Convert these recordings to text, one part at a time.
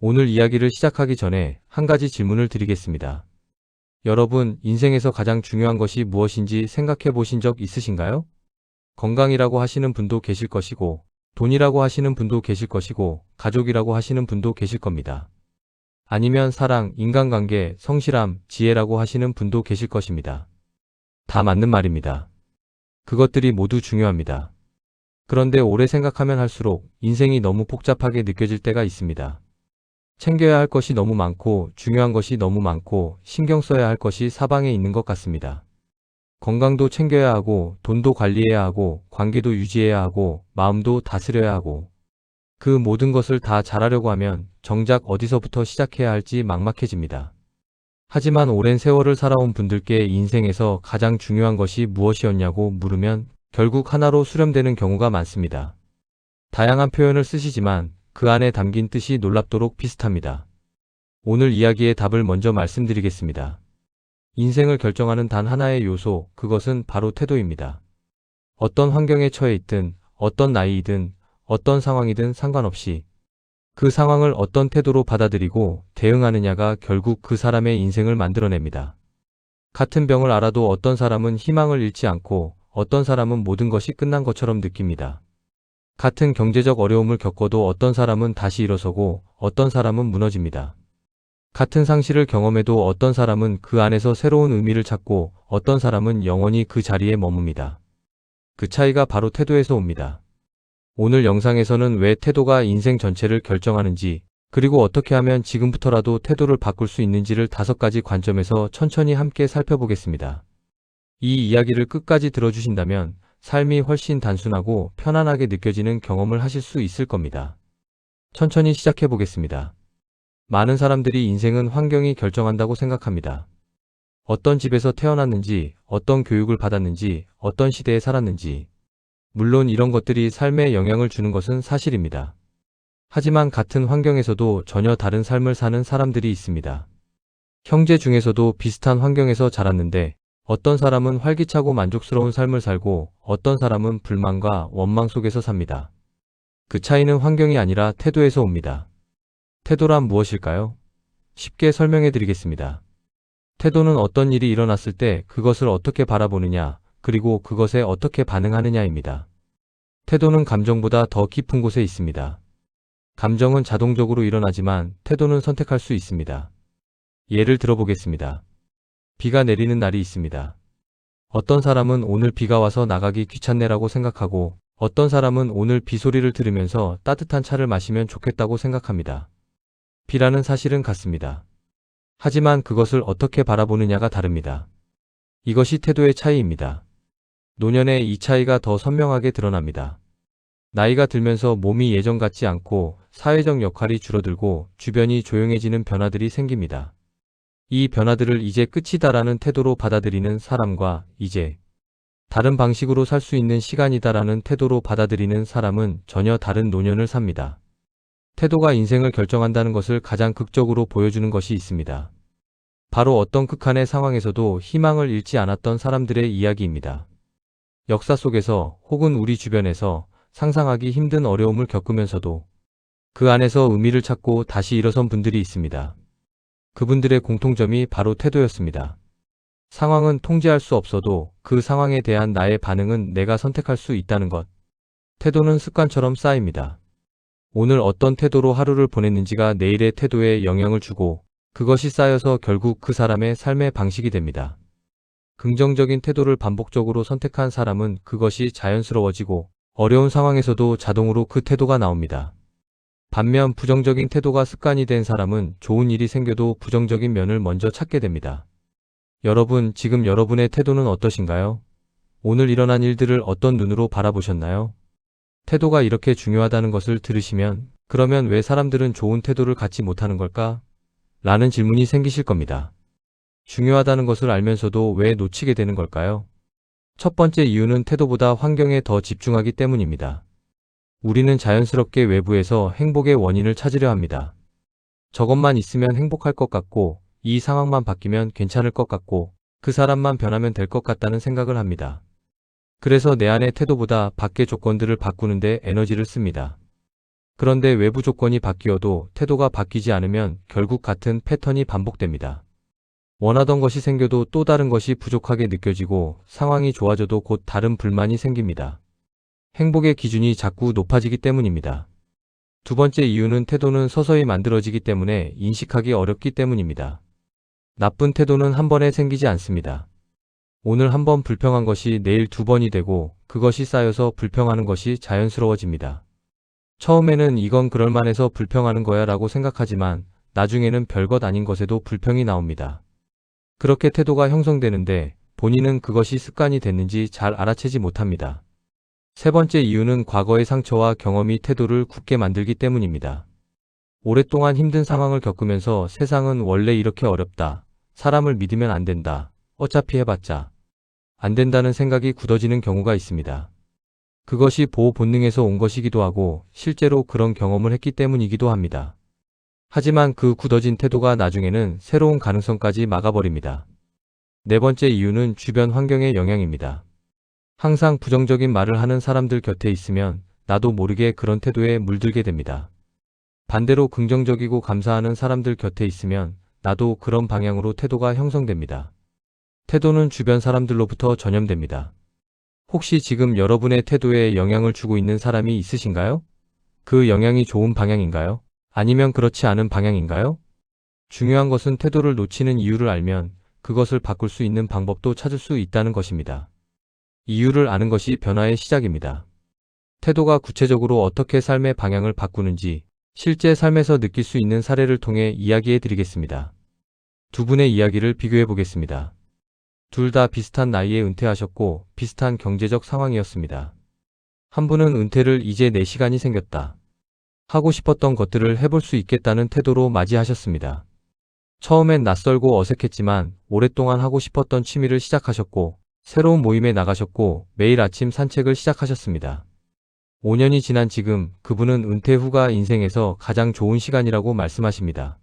오늘 이야기를 시작하기 전에 한 가지 질문을 드리겠습니다. 여러분, 인생에서 가장 중요한 것이 무엇인지 생각해 보신 적 있으신가요? 건강이라고 하시는 분도 계실 것이고, 돈이라고 하시는 분도 계실 것이고, 가족이라고 하시는 분도 계실 겁니다. 아니면 사랑, 인간관계, 성실함, 지혜라고 하시는 분도 계실 것입니다. 다 맞는 말입니다. 그것들이 모두 중요합니다. 그런데 오래 생각하면 할수록 인생이 너무 복잡하게 느껴질 때가 있습니다. 챙겨야 할 것이 너무 많고, 중요한 것이 너무 많고, 신경 써야 할 것이 사방에 있는 것 같습니다. 건강도 챙겨야 하고, 돈도 관리해야 하고, 관계도 유지해야 하고, 마음도 다스려야 하고, 그 모든 것을 다 잘하려고 하면 정작 어디서부터 시작해야 할지 막막해집니다. 하지만 오랜 세월을 살아온 분들께 인생에서 가장 중요한 것이 무엇이었냐고 물으면 결국 하나로 수렴되는 경우가 많습니다. 다양한 표현을 쓰시지만 그 안에 담긴 뜻이 놀랍도록 비슷합니다. 오늘 이야기의 답을 먼저 말씀드리겠습니다. 인생을 결정하는 단 하나의 요소, 그것은 바로 태도입니다. 어떤 환경에 처해 있든, 어떤 나이이든, 어떤 상황이든 상관없이 그 상황을 어떤 태도로 받아들이고 대응하느냐가 결국 그 사람의 인생을 만들어냅니다. 같은 병을 앓아도 어떤 사람은 희망을 잃지 않고 어떤 사람은 모든 것이 끝난 것처럼 느낍니다. 같은 경제적 어려움을 겪어도 어떤 사람은 다시 일어서고 어떤 사람은 무너집니다. 같은 상실을 경험해도 어떤 사람은 그 안에서 새로운 의미를 찾고 어떤 사람은 영원히 그 자리에 머뭅니다. 그 차이가 바로 태도에서 옵니다. 오늘 영상에서는 왜 태도가 인생 전체를 결정하는지, 그리고 어떻게 하면 지금부터라도 태도를 바꿀 수 있는지를 5가지 관점에서 천천히 함께 살펴보겠습니다. 이 이야기를 끝까지 들어주신다면 삶이 훨씬 단순하고 편안하게 느껴지는 경험을 하실 수 있을 겁니다. 천천히 시작해 보겠습니다. 많은 사람들이 인생은 환경이 결정한다고 생각합니다. 어떤 집에서 태어났는지, 어떤 교육을 받았는지, 어떤 시대에 살았는지. 물론 이런 것들이 삶에 영향을 주는 것은 사실입니다. 하지만 같은 환경에서도 전혀 다른 삶을 사는 사람들이 있습니다. 형제 중에서도 비슷한 환경에서 자랐는데 어떤 사람은 활기차고 만족스러운 삶을 살고 어떤 사람은 불만과 원망 속에서 삽니다. 그 차이는 환경이 아니라 태도에서 옵니다. 태도란 무엇일까요? 쉽게 설명해 드리겠습니다. 태도는 어떤 일이 일어났을 때 그것을 어떻게 바라보느냐, 그리고 그것에 어떻게 반응하느냐입니다. 태도는 감정보다 더 깊은 곳에 있습니다. 감정은 자동적으로 일어나지만 태도는 선택할 수 있습니다. 예를 들어보겠습니다. 비가 내리는 날이 있습니다. 어떤 사람은 오늘 비가 와서 나가기 귀찮네라고 생각하고 어떤 사람은 오늘 비 소리를 들으면서 따뜻한 차를 마시면 좋겠다고 생각합니다. 비라는 사실은 같습니다. 하지만 그것을 어떻게 바라보느냐가 다릅니다. 이것이 태도의 차이입니다. 노년에 이 차이가 더 선명하게 드러납니다. 나이가 들면서 몸이 예전 같지 않고 사회적 역할이 줄어들고 주변이 조용해지는 변화들이 생깁니다. 이 변화들을 이제 끝이다라는 태도로 받아들이는 사람과 이제 다른 방식으로 살 수 있는 시간이다라는 태도로 받아들이는 사람은 전혀 다른 노년을 삽니다. 태도가 인생을 결정한다는 것을 가장 극적으로 보여주는 것이 있습니다. 바로 어떤 극한의 상황에서도 희망을 잃지 않았던 사람들의 이야기입니다. 역사 속에서 혹은 우리 주변에서 상상하기 힘든 어려움을 겪으면서도 그 안에서 의미를 찾고 다시 일어선 분들이 있습니다. 그분들의 공통점이 바로 태도였습니다. 상황은 통제할 수 없어도 그 상황에 대한 나의 반응은 내가 선택할 수 있다는 것. 태도는 습관처럼 쌓입니다. 오늘 어떤 태도로 하루를 보냈는지가 내일의 태도에 영향을 주고 그것이 쌓여서 결국 그 사람의 삶의 방식이 됩니다. 긍정적인 태도를 반복적으로 선택한 사람은 그것이 자연스러워지고 어려운 상황에서도 자동으로 그 태도가 나옵니다. 반면 부정적인 태도가 습관이 된 사람은 좋은 일이 생겨도 부정적인 면을 먼저 찾게 됩니다. 여러분, 지금 여러분의 태도는 어떠신가요? 오늘 일어난 일들을 어떤 눈으로 바라보셨나요? 태도가 이렇게 중요하다는 것을 들으시면 그러면 왜 사람들은 좋은 태도를 갖지 못하는 걸까? 라는 질문이 생기실 겁니다. 중요하다는 것을 알면서도 왜 놓치게 되는 걸까요? 첫 번째 이유는 태도보다 환경에 더 집중하기 때문입니다. 우리는 자연스럽게 외부에서 행복의 원인을 찾으려 합니다. 저것만 있으면 행복할 것 같고, 이 상황만 바뀌면 괜찮을 것 같고, 그 사람만 변하면 될 것 같다는 생각을 합니다. 그래서 내 안의 태도보다 밖의 조건들을 바꾸는데 에너지를 씁니다. 그런데 외부 조건이 바뀌어도 태도가 바뀌지 않으면 결국 같은 패턴이 반복됩니다. 원하던 것이 생겨도 또 다른 것이 부족하게 느껴지고 상황이 좋아져도 곧 다른 불만이 생깁니다. 행복의 기준이 자꾸 높아지기 때문입니다. 두 번째 이유는 태도는 서서히 만들어지기 때문에 인식하기 어렵기 때문입니다. 나쁜 태도는 한 번에 생기지 않습니다. 오늘 한 번 불평한 것이 내일 두 번이 되고 그것이 쌓여서 불평하는 것이 자연스러워집니다. 처음에는 이건 그럴만해서 불평하는 거야 라고 생각하지만 나중에는 별것 아닌 것에도 불평이 나옵니다. 그렇게 태도가 형성되는데 본인은 그것이 습관이 됐는지 잘 알아채지 못합니다. 세 번째 이유는 과거의 상처와 경험이 태도를 굳게 만들기 때문입니다. 오랫동안 힘든 상황을 겪으면서 세상은 원래 이렇게 어렵다. 사람을 믿으면 안 된다. 어차피 해봤자 안 된다는 생각이 굳어지는 경우가 있습니다. 그것이 보호 본능에서 온 것이기도 하고 실제로 그런 경험을 했기 때문이기도 합니다. 하지만 그 굳어진 태도가 나중에는 새로운 가능성까지 막아버립니다. 네 번째 이유는 주변 환경의 영향입니다. 항상 부정적인 말을 하는 사람들 곁에 있으면 나도 모르게 그런 태도에 물들게 됩니다. 반대로 긍정적이고 감사하는 사람들 곁에 있으면 나도 그런 방향으로 태도가 형성됩니다. 태도는 주변 사람들로부터 전염됩니다. 혹시 지금 여러분의 태도에 영향을 주고 있는 사람이 있으신가요? 그 영향이 좋은 방향인가요? 아니면 그렇지 않은 방향인가요? 중요한 것은 태도를 놓치는 이유를 알면 그것을 바꿀 수 있는 방법도 찾을 수 있다는 것입니다. 이유를 아는 것이 변화의 시작입니다. 태도가 구체적으로 어떻게 삶의 방향을 바꾸는지 실제 삶에서 느낄 수 있는 사례를 통해 이야기해 드리겠습니다. 두 분의 이야기를 비교해 보겠습니다. 둘 다 비슷한 나이에 은퇴하셨고 비슷한 경제적 상황이었습니다. 한 분은 은퇴를 이제 내 시간이 생겼다. 하고 싶었던 것들을 해볼 수 있겠다는 태도로 맞이하셨습니다. 처음엔 낯설고 어색했지만 오랫동안 하고 싶었던 취미를 시작하셨고 새로운 모임에 나가셨고 매일 아침 산책을 시작하셨습니다. 5년이 지난 지금 그분은 은퇴 후가 인생에서 가장 좋은 시간이라고 말씀하십니다.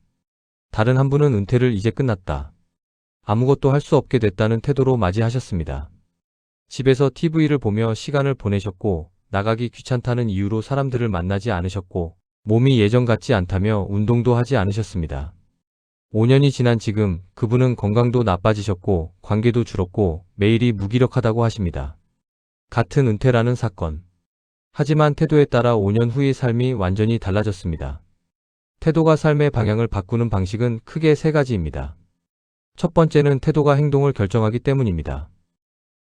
다른 한 분은 은퇴를 이제 끝났다. 아무것도 할 수 없게 됐다는 태도로 맞이하셨습니다. 집에서 TV를 보며 시간을 보내셨고 나가기 귀찮다는 이유로 사람들을 만나지 않으셨고 몸이 예전 같지 않다며 운동도 하지 않으셨습니다. 5년이 지난 지금 그분은 건강도 나빠지셨고 관계도 줄었고 매일이 무기력하다고 하십니다. 같은 은퇴라는 사건. 하지만 태도에 따라 5년 후의 삶이 완전히 달라졌습니다. 태도가 삶의 방향을 바꾸는 방식은 크게 세 가지입니다. 첫 번째는 태도가 행동을 결정하기 때문입니다.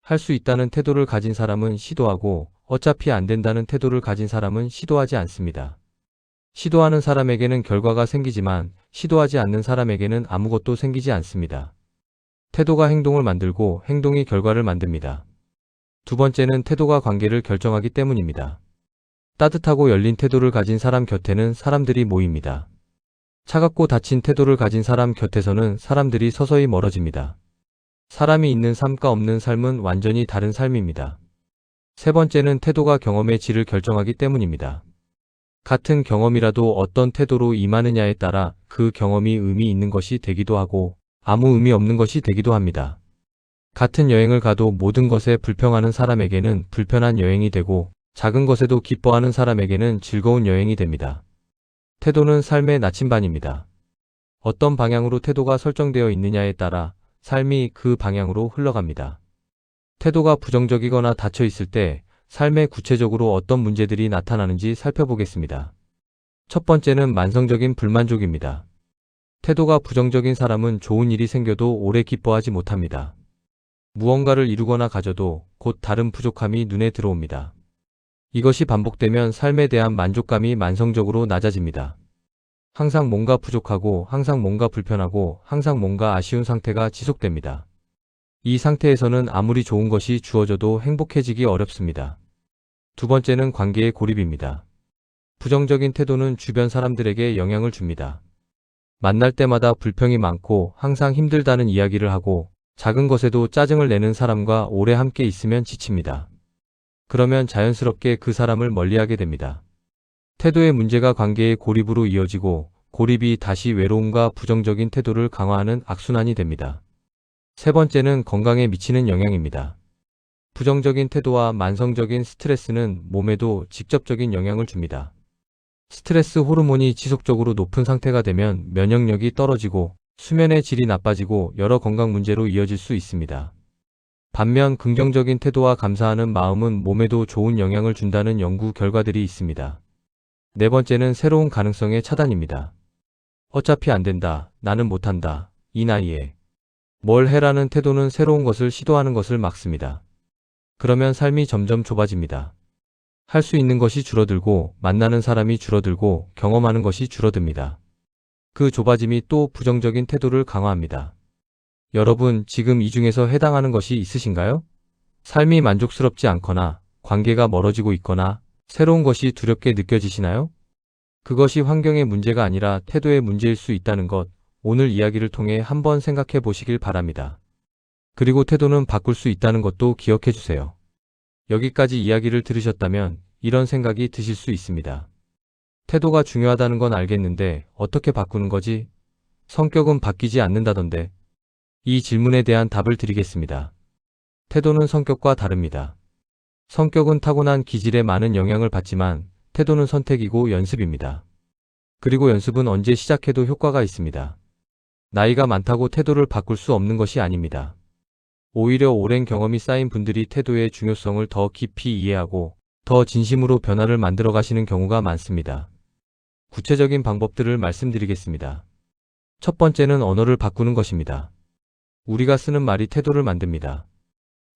할 수 있다는 태도를 가진 사람은 시도하고 어차피 안 된다는 태도를 가진 사람은 시도하지 않습니다. 시도하는 사람에게는 결과가 생기지만 시도하지 않는 사람에게는 아무것도 생기지 않습니다. 태도가 행동을 만들고 행동이 결과를 만듭니다. 두 번째는 태도가 관계를 결정하기 때문입니다. 따뜻하고 열린 태도를 가진 사람 곁에는 사람들이 모입니다. 차갑고 닫힌 태도를 가진 사람 곁에서는 사람들이 서서히 멀어집니다. 사람이 있는 삶과 없는 삶은 완전히 다른 삶입니다. 세 번째는 태도가 경험의 질을 결정하기 때문입니다. 같은 경험이라도 어떤 태도로 임하느냐에 따라 그 경험이 의미 있는 것이 되기도 하고 아무 의미 없는 것이 되기도 합니다. 같은 여행을 가도 모든 것에 불평하는 사람에게는 불편한 여행이 되고 작은 것에도 기뻐하는 사람에게는 즐거운 여행이 됩니다. 태도는 삶의 나침반입니다. 어떤 방향으로 태도가 설정되어 있느냐에 따라 삶이 그 방향으로 흘러갑니다. 태도가 부정적이거나 닫혀 있을 때 삶에 구체적으로 어떤 문제들이 나타나는지 살펴보겠습니다. 첫 번째는 만성적인 불만족입니다. 태도가 부정적인 사람은 좋은 일이 생겨도 오래 기뻐하지 못합니다. 무언가를 이루거나 가져도 곧 다른 부족함이 눈에 들어옵니다. 이것이 반복되면 삶에 대한 만족감이 만성적으로 낮아집니다. 항상 뭔가 부족하고 항상 뭔가 불편하고 항상 뭔가 아쉬운 상태가 지속됩니다. 이 상태에서는 아무리 좋은 것이 주어져도 행복해지기 어렵습니다. 두 번째는 관계의 고립입니다. 부정적인 태도는 주변 사람들에게 영향을 줍니다. 만날 때마다 불평이 많고 항상 힘들다는 이야기를 하고 작은 것에도 짜증을 내는 사람과 오래 함께 있으면 지칩니다. 그러면 자연스럽게 그 사람을 멀리하게 됩니다. 태도의 문제가 관계의 고립으로 이어지고 고립이 다시 외로움과 부정적인 태도를 강화하는 악순환이 됩니다. 세 번째는 건강에 미치는 영향입니다. 부정적인 태도와 만성적인 스트레스는 몸에도 직접적인 영향을 줍니다. 스트레스 호르몬이 지속적으로 높은 상태가 되면 면역력이 떨어지고 수면의 질이 나빠지고 여러 건강 문제로 이어질 수 있습니다. 반면 긍정적인 태도와 감사하는 마음은 몸에도 좋은 영향을 준다는 연구 결과들이 있습니다. 네 번째는 새로운 가능성의 차단입니다. 어차피 안 된다, 나는 못한다, 이 나이에 뭘 해라는 태도는 새로운 것을 시도하는 것을 막습니다. 그러면 삶이 점점 좁아집니다. 할 수 있는 것이 줄어들고 만나는 사람이 줄어들고 경험하는 것이 줄어듭니다. 그 좁아짐이 또 부정적인 태도를 강화합니다. 여러분, 지금 이 중에서 해당하는 것이 있으신가요? 삶이 만족스럽지 않거나 관계가 멀어지고 있거나 새로운 것이 두렵게 느껴지시나요? 그것이 환경의 문제가 아니라 태도의 문제일 수 있다는 것, 오늘 이야기를 통해 한번 생각해 보시길 바랍니다. 그리고 태도는 바꿀 수 있다는 것도 기억해 주세요. 여기까지 이야기를 들으셨다면 이런 생각이 드실 수 있습니다. 태도가 중요하다는 건 알겠는데 어떻게 바꾸는 거지? 성격은 바뀌지 않는다던데. 이 질문에 대한 답을 드리겠습니다. 태도는 성격과 다릅니다. 성격은 타고난 기질에 많은 영향을 받지만 태도는 선택이고 연습입니다. 그리고 연습은 언제 시작해도 효과가 있습니다. 나이가 많다고 태도를 바꿀 수 없는 것이 아닙니다. 오히려 오랜 경험이 쌓인 분들이 태도의 중요성을 더 깊이 이해하고 더 진심으로 변화를 만들어 가시는 경우가 많습니다. 구체적인 방법들을 말씀드리겠습니다. 첫 번째는 언어를 바꾸는 것입니다. 우리가 쓰는 말이 태도를 만듭니다.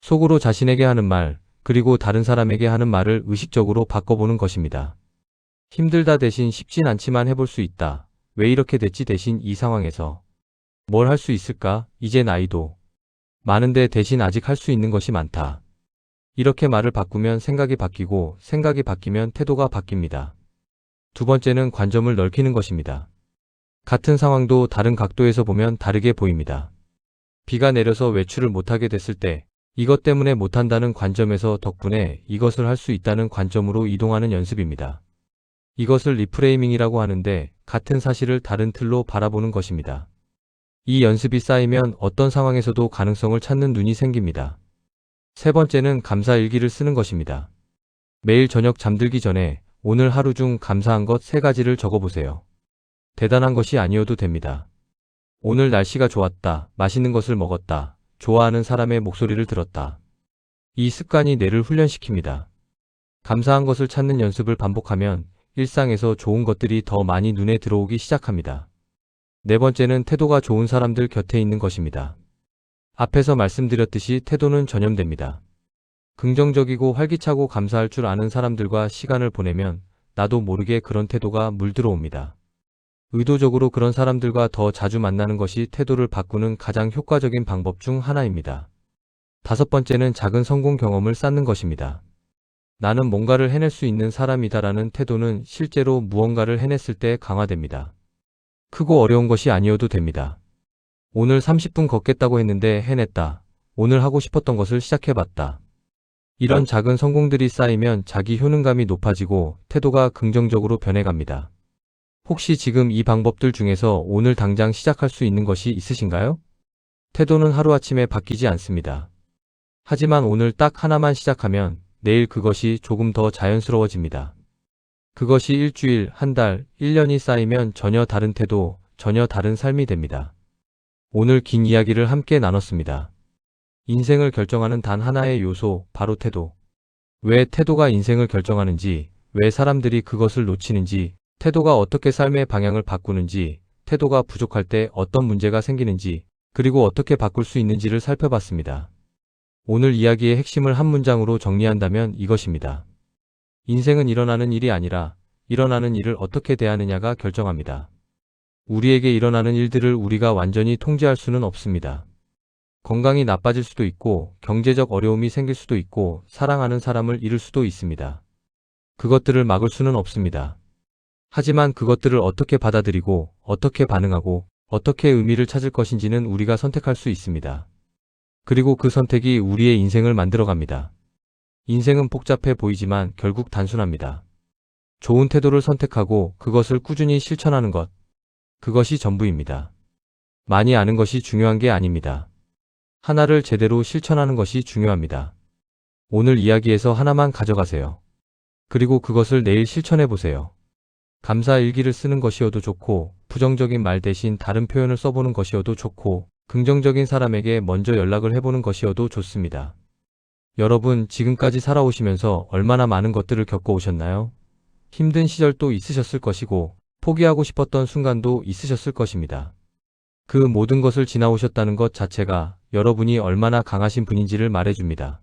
속으로 자신에게 하는 말, 그리고 다른 사람에게 하는 말을 의식적으로 바꿔보는 것입니다. 힘들다 대신 쉽진 않지만 해볼 수 있다. 왜 이렇게 됐지 대신 이 상황에서 뭘 할 수 있을까? 이제 나이도 많은데 대신 아직 할 수 있는 것이 많다. 이렇게 말을 바꾸면 생각이 바뀌고 생각이 바뀌면 태도가 바뀝니다. 두 번째는 관점을 넓히는 것입니다. 같은 상황도 다른 각도에서 보면 다르게 보입니다. 비가 내려서 외출을 못하게 됐을 때 이것 때문에 못한다는 관점에서 덕분에 이것을 할 수 있다는 관점으로 이동하는 연습입니다. 이것을 리프레이밍이라고 하는데 같은 사실을 다른 틀로 바라보는 것입니다. 이 연습이 쌓이면 어떤 상황에서도 가능성을 찾는 눈이 생깁니다. 세 번째는 감사 일기를 쓰는 것입니다. 매일 저녁 잠들기 전에 오늘 하루 중 감사한 것 3가지를 적어보세요. 대단한 것이 아니어도 됩니다. 오늘 날씨가 좋았다, 맛있는 것을 먹었다, 좋아하는 사람의 목소리를 들었다. 이 습관이 뇌를 훈련시킵니다. 감사한 것을 찾는 연습을 반복하면 일상에서 좋은 것들이 더 많이 눈에 들어오기 시작합니다. 네 번째는 태도가 좋은 사람들 곁에 있는 것입니다. 앞에서 말씀드렸듯이 태도는 전염됩니다. 긍정적이고 활기차고 감사할 줄 아는 사람들과 시간을 보내면 나도 모르게 그런 태도가 물들어옵니다. 의도적으로 그런 사람들과 더 자주 만나는 것이 태도를 바꾸는 가장 효과적인 방법 중 하나입니다. 다섯 번째는 작은 성공 경험을 쌓는 것입니다. 나는 뭔가를 해낼 수 있는 사람이다라는 태도는 실제로 무언가를 해냈을 때 강화됩니다. 크고 어려운 것이 아니어도 됩니다. 오늘 30분 걷겠다고 했는데 해냈다. 오늘 하고 싶었던 것을 시작해봤다. 이런 작은 성공들이 쌓이면 자기 효능감이 높아지고 태도가 긍정적으로 변해갑니다. 혹시 지금 이 방법들 중에서 오늘 당장 시작할 수 있는 것이 있으신가요? 태도는 하루아침에 바뀌지 않습니다. 하지만 오늘 딱 하나만 시작하면 내일 그것이 조금 더 자연스러워집니다. 그것이 일주일, 한 달, 1년이 쌓이면 전혀 다른 태도, 전혀 다른 삶이 됩니다. 오늘 긴 이야기를 함께 나눴습니다. 인생을 결정하는 단 하나의 요소, 바로 태도. 왜 태도가 인생을 결정하는지, 왜 사람들이 그것을 놓치는지, 태도가 어떻게 삶의 방향을 바꾸는지, 태도가 부족할 때 어떤 문제가 생기는지, 그리고 어떻게 바꿀 수 있는지를 살펴봤습니다. 오늘 이야기의 핵심을 한 문장으로 정리한다면 이것입니다. 인생은 일어나는 일이 아니라 일어나는 일을 어떻게 대하느냐가 결정합니다. 우리에게 일어나는 일들을 우리가 완전히 통제할 수는 없습니다. 건강이 나빠질 수도 있고 경제적 어려움이 생길 수도 있고 사랑하는 사람을 잃을 수도 있습니다. 그것들을 막을 수는 없습니다. 하지만 그것들을 어떻게 받아들이고 어떻게 반응하고 어떻게 의미를 찾을 것인지는 우리가 선택할 수 있습니다. 그리고 그 선택이 우리의 인생을 만들어갑니다. 인생은 복잡해 보이지만 결국 단순합니다. 좋은 태도를 선택하고 그것을 꾸준히 실천하는 것, 그것이 전부입니다. 많이 아는 것이 중요한 게 아닙니다. 하나를 제대로 실천하는 것이 중요합니다. 오늘 이야기에서 하나만 가져가세요. 그리고 그것을 내일 실천해 보세요. 감사 일기를 쓰는 것이어도 좋고, 부정적인 말 대신 다른 표현을 써보는 것이어도 좋고, 긍정적인 사람에게 먼저 연락을 해보는 것이어도 좋습니다. 여러분, 지금까지 살아오시면서 얼마나 많은 것들을 겪어오셨나요? 힘든 시절도 있으셨을 것이고, 포기하고 싶었던 순간도 있으셨을 것입니다. 그 모든 것을 지나오셨다는 것 자체가 여러분이 얼마나 강하신 분인지를 말해줍니다.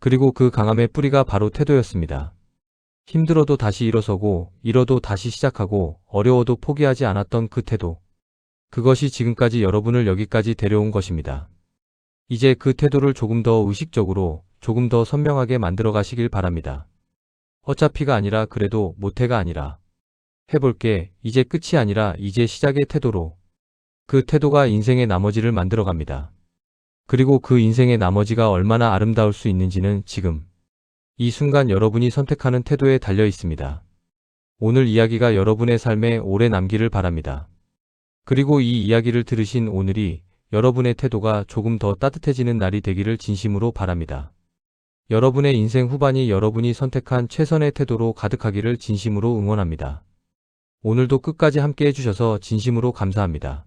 그리고 그 강함의 뿌리가 바로 태도였습니다. 힘들어도 다시 일어서고, 잃어도 다시 시작하고, 어려워도 포기하지 않았던 그 태도. 그것이 지금까지 여러분을 여기까지 데려온 것입니다. 이제 그 태도를 조금 더 의식적으로, 조금 더 선명하게 만들어 가시길 바랍니다. 어차피가 아니라 그래도 못해가 아니라 해볼게, 이제 끝이 아니라 이제 시작의 태도로. 그 태도가 인생의 나머지를 만들어 갑니다. 그리고 그 인생의 나머지가 얼마나 아름다울 수 있는지는 지금, 이 순간 여러분이 선택하는 태도에 달려 있습니다. 오늘 이야기가 여러분의 삶에 오래 남기를 바랍니다. 그리고 이 이야기를 들으신 오늘이 여러분의 태도가 조금 더 따뜻해지는 날이 되기를 진심으로 바랍니다. 여러분의 인생 후반이 여러분이 선택한 최선의 태도로 가득하기를 진심으로 응원합니다. 오늘도 끝까지 함께 해주셔서 진심으로 감사합니다.